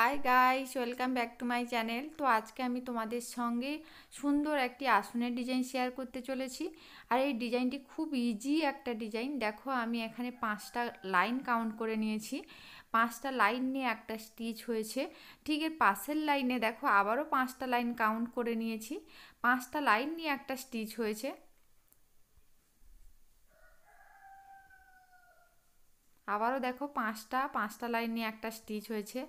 Hi guys, welcome back to my channel. তো আজকে আমি তোমাদের সঙ্গে সুন্দর একটি আসনের ডিজাইন শেয়ার করতে চলেছি। আর এই ডিজাইনটি খুব ইজি একটা ডিজাইন। দেখো, আমি এখানে 5টা লাইন কাউন্ট করে নিয়েছি। 5টা লাইন নিয়ে একটা স্টিচ হয়েছে। ঠিক এর পাশের লাইনে দেখো আবারও 5টা লাইন কাউন্ট করে নিয়েছি। 5টা লাইন নিয়ে একটা স্টিচ হয়েছে। আবারও দেখো পাঁচটা লাইন নিয়ে একটা স্টিচ হয়েছে।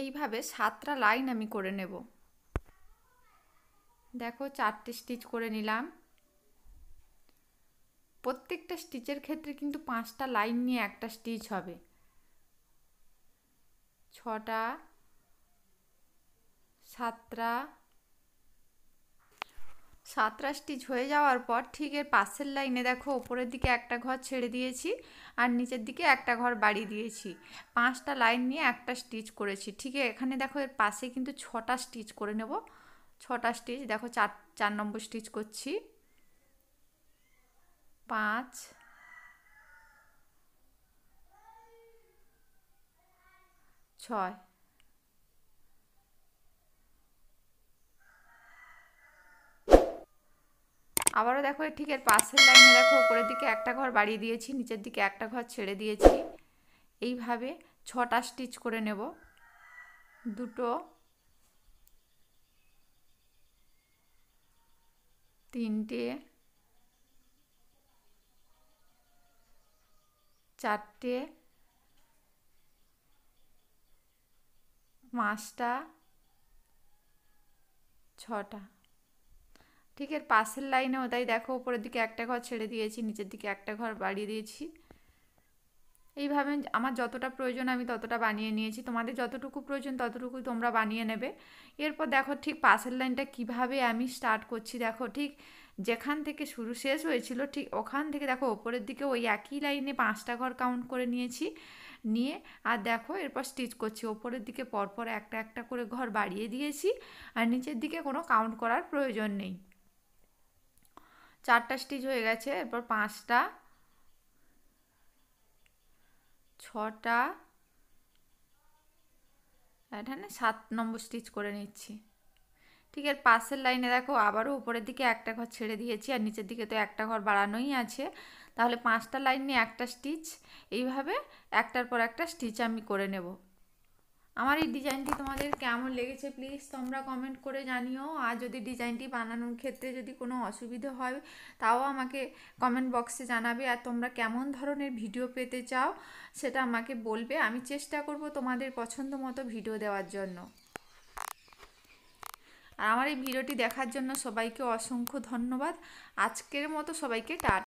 এইভাবে 7টা লাইন আমি করে নেব। দেখো, 4টে স্টিচ করে নিলাম। প্রত্যেকটা স্টিচের ক্ষেত্রে কিন্তু 5টা লাইন নিয়ে একটা স্টিচ হবে। 6টা, 7টা স্টিচ হয়ে যাওয়ার পর ঠিক এর পাশের লাইনে দেখো উপরের দিকে একটা ঘর ছেড়ে দিয়েছি আর নিচের দিকে একটা ঘর বাড়িয়ে দিয়েছি। 5টা লাইন নিয়ে একটা স্টিচ করেছি। ঠিক এখানে দেখো এর পাশে কিন্তু 6টা স্টিচ করে নেব। 6টা স্টিচ দেখো, 4 নম্বর স্টিচ করছি। 5, 6। আবারও দেখো ঠিক এর পাশের লাইনে দেখো উপরের দিকে একটা ঘর বাড়িয়ে দিয়েছি, নিচের দিকে একটা ঘর ছেড়ে দিয়েছি। এইভাবে 6টা স্টিচ করে নেব। 2, 3টে, 4টে, 5টা, 6টা। ঠিক এর পাশের লাইনেও তাই দেখো উপরের দিকে একটা ঘর ছেড়ে দিয়েছি, নিচের দিকে একটা ঘর বাড়িয়ে দিয়েছি। এইভাবে আমার যতটা প্রয়োজন আমি ততটা বানিয়ে নিয়েছি। তোমাদের যতটুকু প্রয়োজন ততটুকুই তোমরা বানিয়ে নেবে। এরপর দেখো ঠিক পাশের লাইনটা কিভাবে আমি স্টার্ট করছি। দেখো ঠিক যেখান থেকে শুরু শেষ হয়েছিল ঠিক ওখান থেকে দেখো ওপরের দিকে ওই একই লাইনে 5টা ঘর কাউন্ট করে নিয়েছি। নিয়ে আর দেখো এরপর স্টিচ করছি। ওপরের দিকে পরপর একটা একটা করে ঘর বাড়িয়ে দিয়েছি আর নিচের দিকে কোনো কাউন্ট করার প্রয়োজন নেই। 4টা স্টিচ হয়ে গেছে। এরপর 5টা, 6টা, এখানে 7 নম্বর স্টিচ করে নিচ্ছি। ঠিক এর পাশের লাইনে দেখো আবারও উপরের দিকে একটা ঘর ছেড়ে দিয়েছি আর নিচের দিকে তো একটা ঘর বাড়ানোই আছে। তাহলে 5টা লাইন নিয়ে একটা স্টিচ। এইভাবে একটার পর একটা স্টিচ আমি করে নেব। আমার এই ডিজাইনটি তোমাদের কেমন লেগেছে প্লিজ তোমরা কমেন্ট করে জানিও। আর যদি ডিজাইনটি বানানোর ক্ষেত্রে যদি কোনো অসুবিধা হয় তাও আমাকে কমেন্ট বক্সে জানাবে। আর তোমরা কেমন ধরনের ভিডিও পেতে চাও সেটা আমাকে বলবে। আমি চেষ্টা করব তোমাদের পছন্দ মতো ভিডিও দেওয়ার জন্য। আর আমার এই ভিডিওটি দেখার জন্য সবাইকে অসংখ্য ধন্যবাদ। আজকের মতো সবাইকে টাটা।